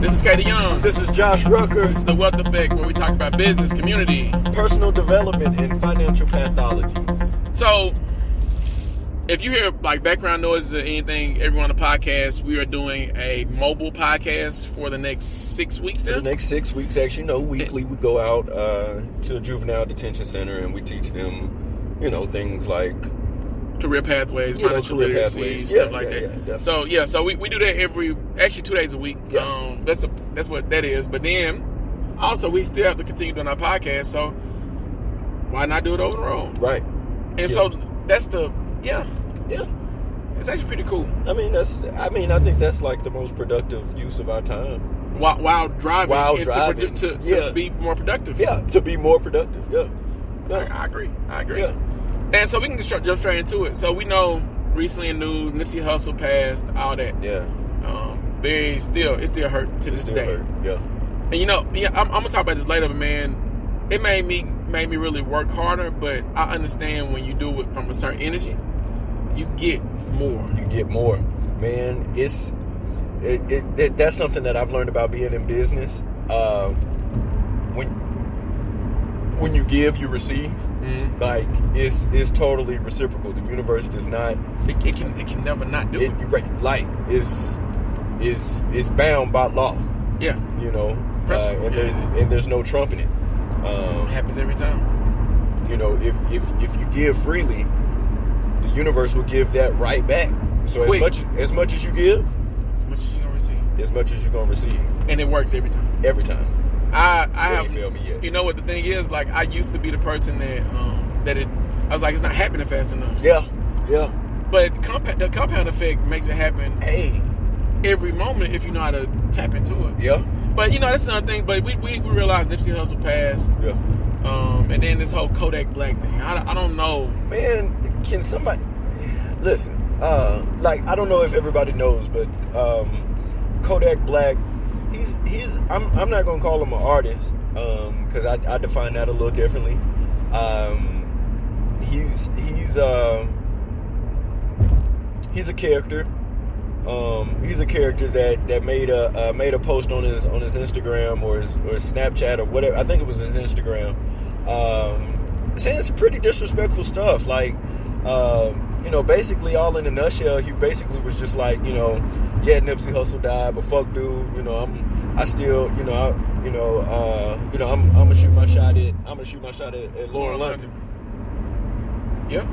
This is Katie Young. This is Josh Rucker. This is The Wealth Effect, where we talk about business, community, personal development, and financial pathologies. So, if you hear like background noises or anything, everyone on the podcast, we are doing a mobile podcast for the next 6 weeks now. For the next 6 weeks, actually, weekly we go out to a juvenile detention center and we teach them, things like career pathways, financial literacy, stuff like that. So we do that actually 2 days a week. Yeah. That's what that is. But then also we still have to continue doing our podcast. So why not do it over the road? Right. And so that's Yeah. It's actually pretty cool. I think that's like the most productive use of our time. While driving. To be more productive. Yeah, to be more productive. Yeah. I agree. Yeah. And so we can jump straight into it. So we know recently in news, Nipsey Hussle passed, all that. Yeah. It still hurt to this day. Hurt. Yeah. And I'm gonna talk about this later, but man, it made me really work harder. But I understand when you do it from a certain energy, you get more. Man. That's something that I've learned about being in business. When you give, you receive. Mm-hmm. Like it's totally reciprocal. The universe does not. It can never not do it. Right. Like it's bound by law. Yeah. There's no trumping it. It happens every time. If you give freely, the universe will give that right back. So as much as you give, as much as you're gonna receive. As much as you're gonna receive. And it works every time. Every time. I have. Feel me yet. You know what the thing is? Like I used to be the person that I was like, it's not happening fast enough. Yeah. But the compound effect makes it happen. Hey. Every moment if you know how to tap into it. Yeah. But that's another thing. But we realized Nipsey Hussle passed. Yeah. And then this whole Kodak Black thing. I don't know. Man, can somebody listen? I don't know if everybody knows, but Kodak Black. He's I'm not gonna call him an artist because I define that a little differently. He's a character. He's a character that made a post on his Instagram or his Snapchat or whatever. I think it was his Instagram, saying some pretty disrespectful stuff. Like, basically all in a nutshell, he basically was just like, Nipsey Hussle died, but fuck dude, I'm gonna shoot my shot at Lauren London. Yeah,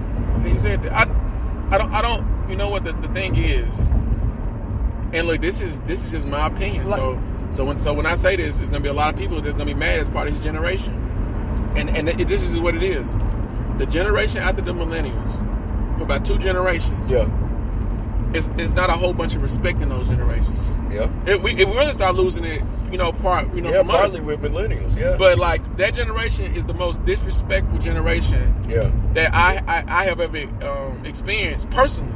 he said that. I don't. You know what the thing is, and look, this is just my opinion. So when I say this, there's gonna be a lot of people that's gonna be mad as part of his generation, and this is what it is. The generation after the millennials, for about 2 generations. Yeah. It's not a whole bunch of respect in those generations. Yeah. If we really start losing it, partly with millennials. Yeah. But like that generation is the most disrespectful generation. Yeah. That I have ever experienced personally,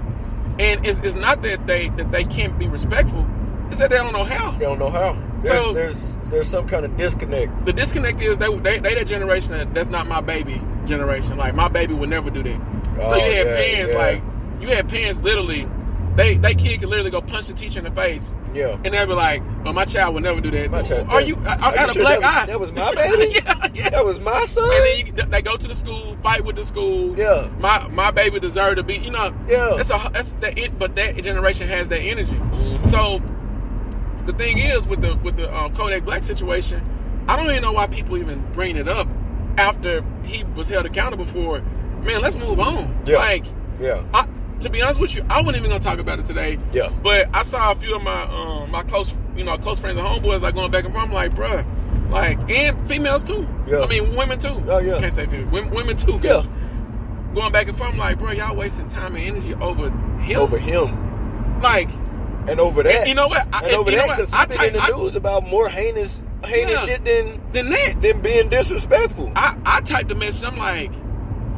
and it's not that they can't be respectful. It's that they don't know how. They don't know how. There's some kind of disconnect. The disconnect is they that generation that's not my baby generation. Like my baby would never do that. So you had parents you had parents literally. They kid could literally go punch the teacher in the face. Yeah. And they'd be like, well, my child would never do that. My child. Are you got a black eye? That was my baby? Yeah. That was my son? And then they go to the school, fight with the school. Yeah. My baby deserved to be, Yeah. But that generation has that energy. Mm-hmm. So the thing is with the Kodak Black situation, I don't even know why people even bring it up after he was held accountable for it. Man, let's move on. Yeah. To be honest with you, I wasn't even gonna talk about it today. Yeah. But I saw a few of my close friends and homeboys like going back and forth. I'm like, bruh, and females too. Yeah. I mean, women too. Oh yeah. Can't say females. Women too. Yeah. Going back and forth, I'm like, bro, y'all wasting time and energy over him. And over that. You know what? Because he's been in the news about more heinous shit than being disrespectful. I typed the message. I'm like.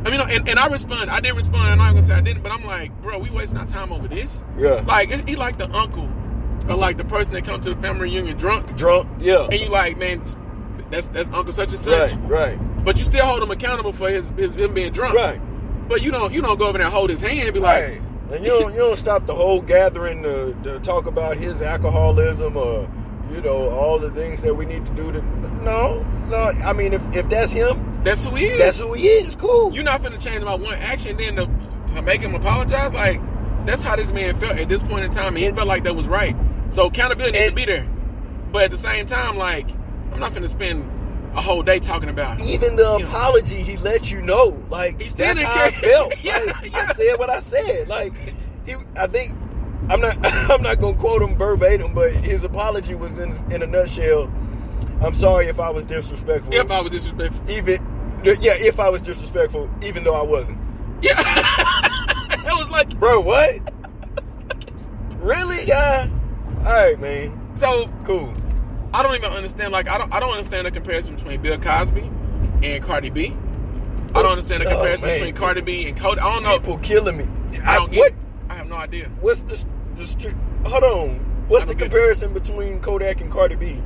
And I respond. I did respond. I'm not gonna say I didn't, but I'm like, bro, we wasting our time over this. Yeah. Like he like the uncle, or like the person that comes to the family reunion drunk. Yeah. And you like, man, that's Uncle such and such. Right. But you still hold him accountable for him being drunk. Right. But you don't go over there and hold his hand and be like, And you don't stop the whole gathering to talk about his alcoholism or all the things that we need to do to. No. I mean, if that's him, that's who he is. That's who he is. Cool. You're not finna change about one action, then to make him apologize. Like, that's how this man felt at this point in time, and he felt like that was right. So accountability needs to be there. But at the same time, like, I'm not finna spend a whole day talking about even the apology. He let you know, like, that's how I felt. Yeah, like, I said what I said. Like, I think I'm not gonna quote him verbatim, but his apology was in a nutshell. I'm sorry if I was disrespectful. If I was disrespectful, if I was disrespectful, even though I wasn't. Yeah, it was like, bro, what? Really, guy? All right, man. So cool. I don't even understand. Like, I don't understand the comparison between Bill Cosby and Cardi B. I don't understand the comparison between Cardi B and Kodak. I don't know. People killing me. I don't get it. I have no idea. What's the hold on? What's the comparison between Kodak and Cardi B?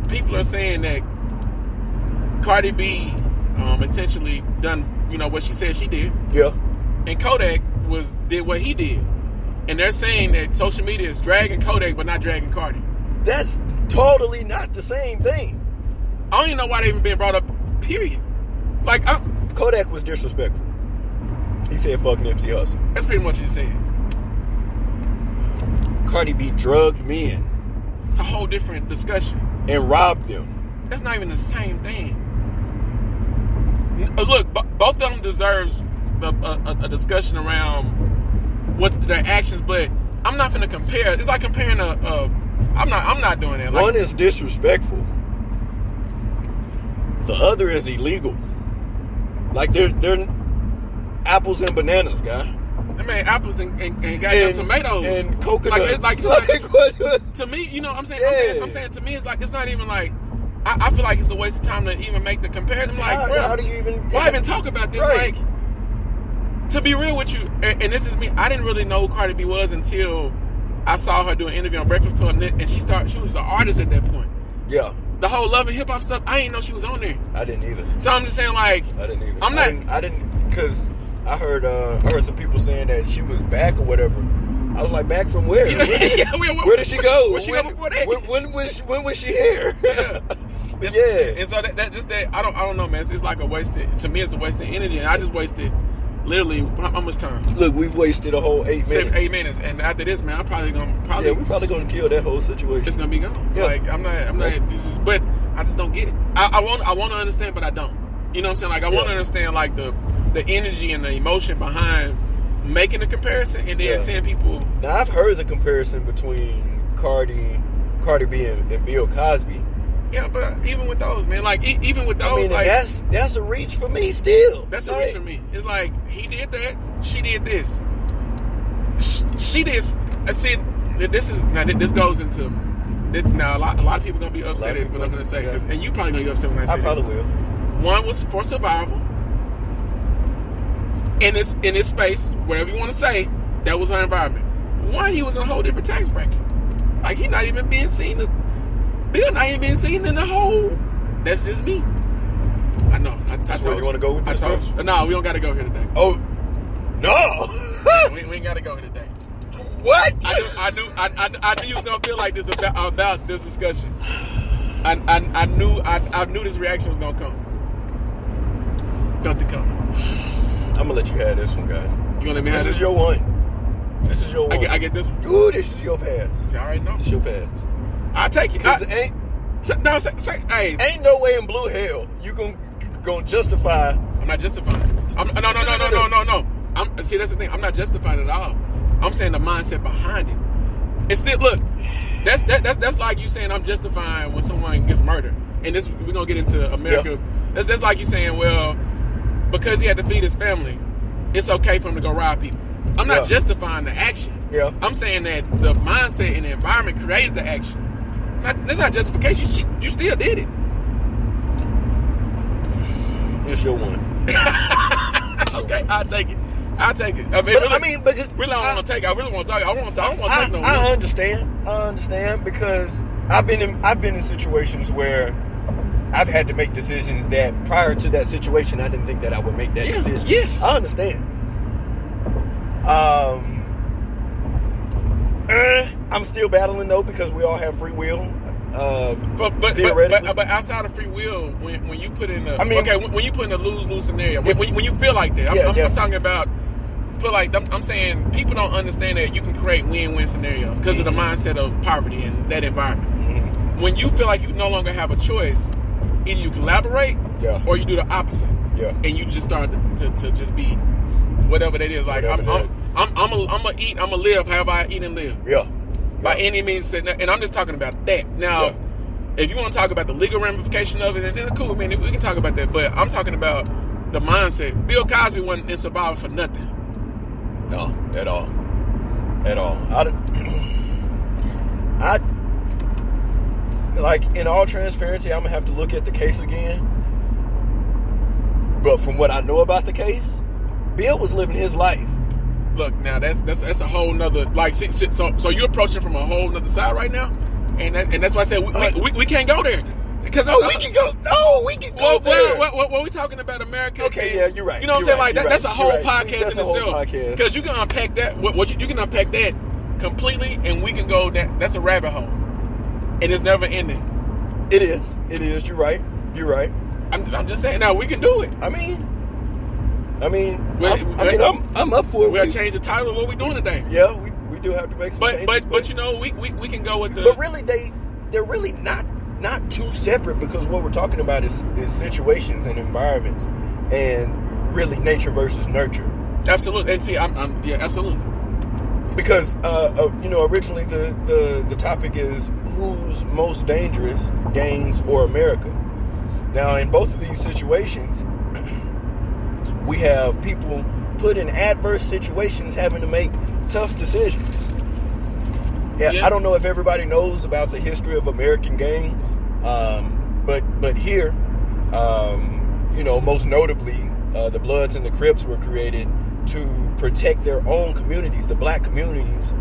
People are saying that Cardi B essentially done what she said she did. Yeah. And Kodak did what he did. And they're saying that social media is dragging Kodak but not dragging Cardi. That's totally not the same thing. I don't even know why they even been brought up, period. Like, Kodak was disrespectful. He said fuck Nipsey Hussle. That's pretty much what he said. Cardi B drugged men. It's a whole different discussion. And robbed them. That's not even the same thing. Look, both of them deserves a discussion around what their actions, but I'm not going to compare. It's like comparing I'm not doing that. Like, one is disrespectful. The other is illegal. Like, they're apples and bananas, guy. I mean, apples and goddamn tomatoes and coconuts. Like, to me, you know what I'm saying? Yeah. I'm saying to me, it's like, it's not even like, I feel like it's a waste of time to even make the comparison. I'm like, bro, how do you even? Why even talk about this? Right. Like, to be real with you, and this is me, I didn't really know who Cardi B was until I saw her do an interview on Breakfast Club, and she was an artist at that point. Yeah. The whole Love and Hip Hop stuff, I didn't know she was on there. I didn't either. So I'm just saying, like, I didn't either. I didn't, because I heard some people saying that she was back or whatever. I was like, back from where? Where did she go? Where she go before that? When was she here? Yeah. And so that just that I don't know, man. It's like a wasted. To me, it's a waste of energy, and I just wasted literally how much time? Look, we've wasted a whole 8 minutes. 8 minutes, and after this, man, we're probably gonna kill that whole situation. It's gonna be gone. Yeah. Like I'm not. But I just don't get it. I want to understand, but I don't. You know what I'm saying? Like, I want to understand, like, the energy and the emotion behind making the comparison, and then seeing people. Now, I've heard the comparison between Cardi B and Bill Cosby. Yeah, but even with those, man, like, even with those, I mean, like, that's a reach for me still. That's a reach for me. It's like, he did that, she did this. She did. I see. This goes into. Now, a lot of people gonna be upset at what I'm gonna say, and you probably gonna be upset when I say this. I probably will. One was for survival. In this space, whatever you want to say, that was her environment. One, he was in a whole different tax bracket. Like, he not even being seen. Bill not even being seen in the whole. That's just me. I know. I told you. You want to go with this? No, we don't got to go here today. Oh, no. we ain't got to go here today. What? I knew you was gonna feel like this about this discussion. I knew this reaction was gonna come. Felt it coming. I'm gonna let you have this one, guy. You gonna let me have this? This is your one. This is your one. I get this one. Ooh, this is your pass. See, I already know. This is your pass. I take it. Cause hey. Ain't no way in blue hell you gonna justify. I'm not justifying. No. See, that's the thing. I'm not justifying it at all. I'm saying the mindset behind it. And still, look, that's like you saying I'm justifying when someone gets murdered. And this, we're gonna get into America. Yeah. That's like you saying, well, because he had to feed his family, it's okay for him to go rob people. I'm not justifying the action. Yeah. I'm saying that the mindset and the environment created the action. That's not justification. You still did it. It's your one. Okay, I'll take it. Really, I want to take it. I really want to talk. I want to take no. I understand because I've been in situations where I've had to make decisions that prior to that situation I didn't think that I would make that decision. Yes, I understand. I'm still battling though because we all have free will. But outside of free will, when you put in a when you put in a lose scenario, when you feel like that, I'm talking about. I'm saying people don't understand that you can create win-win scenarios because of the mindset of poverty and that environment. Mm-hmm. When you feel like you no longer have a choice, either you collaborate or you do the opposite. Yeah. And you just start to just be whatever that is. Like I'm gonna eat, I'm gonna live however I eat and live. Yeah. By any means, and I'm just talking about that. Now, if you want to talk about the legal ramification of it, then cool, man. We can talk about that. But I'm talking about the mindset. Bill Cosby wasn't in Survivor for nothing. No, at all. I like, in all transparency, I'm gonna have to look at the case again. But from what I know about the case, Bill was living his life. Look, now that's a whole nother, like, so you're approaching from a whole nother side right now, and that's why I said we can't go there. Because we can go. No, we can go there. Well, we talking about America. Okay, yeah, you're right. You know what I'm saying? Like that's a whole podcast that's in itself. Because you can unpack that. You can unpack that completely, and we can go that's a rabbit hole, and it's never ending. It is. You're right. I'm just saying. Now we can do it. I'm up for it. We gotta change the title of what we're doing today. Yeah, we do have to make some changes. But you know, we can go with the. But really, they're really not too separate, because what we're talking about is situations and environments, and really nature versus nurture. Absolutely, and see, absolutely. Because originally the topic is who's most dangerous, gangs or America. Now, in both of these situations, we have people put in adverse situations having to make tough decisions. Yeah. I don't know if everybody knows about the history of American gangs, but here, most notably, the Bloods and the Crips were created to protect their own communities, the black communities,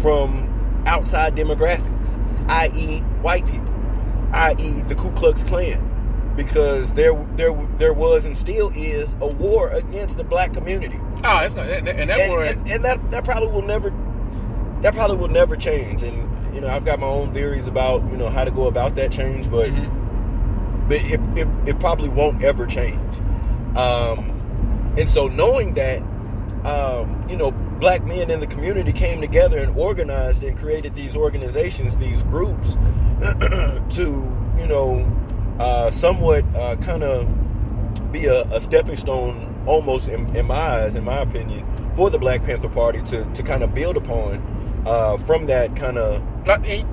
from outside demographics, i.e. white people, i.e. the Ku Klux Klan, because there was and still is a war against the black community. Oh, it's not, and that probably will never. That probably will never change, and I've got my own theories about how to go about that change, but it probably won't ever change. And so knowing that, black men in the community came together and organized and created these organizations, these groups, to somewhat kind of be a stepping stone, almost in my eyes, in my opinion, for the Black Panther Party to kind of build upon. From that kind of,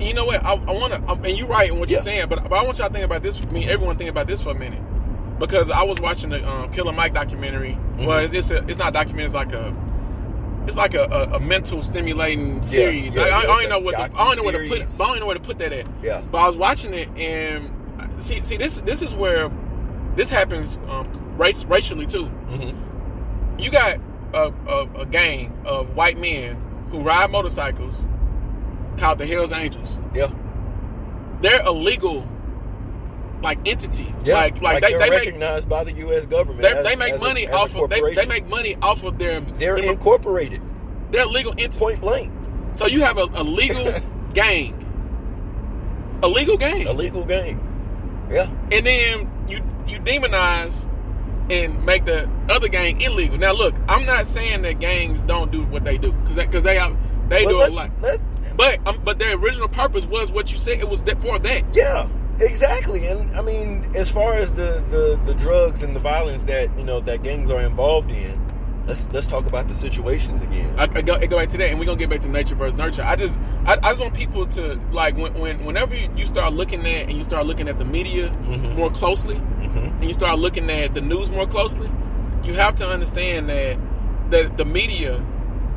you know what? I want to, and you're right in what you're saying, but I want y'all to think about this. Everyone think about this for a minute, because I was watching the Killer Mike documentary. Mm-hmm. Well, it's not a documentary. It's like a mental stimulating series. I don't know where to put that at. Yeah. But I was watching it, and see this is where this happens racially too. Mm-hmm. You got a gang of white men who ride motorcycles called the Hells Angels. Yeah. They're a legal entity. Yeah. Like they recognized by the US government. They make money off of they make money off of their. They're incorporated. They're a legal entity. Point blank. So you have a legal gang. A legal gang. A legal gang. Yeah. And then you demonize and make the other gang illegal. Now, look, I'm not saying that gangs don't do what they do, because they do a lot. But their original purpose was what you said. It was for that. Yeah, exactly. And I mean, as far as the drugs and the violence that that gangs are involved in, let's talk about the situations again. I go back to that, and we're gonna get back to nature versus nurture. I just want people to, like, whenever you start looking at the media more closely, and you start looking at the news more closely, you have to understand that the media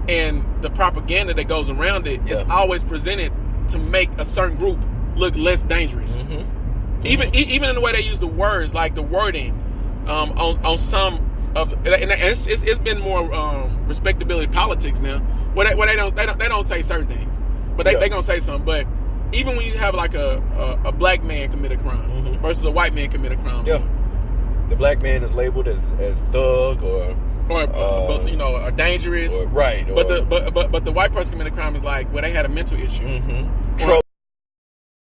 and the propaganda that goes around it is always presented to make a certain group look less dangerous. Mm-hmm. Even in the way they use the words, like the wording on some. And it's been more respectability politics now, where they don't say certain things, but they gonna say something. But even when you have like a black man commit a crime versus a white man commit a crime, the black man is labeled as thug or or you know, are dangerous. Right. But the white person committing a crime is like, well, they had a mental issue. Mm-hmm.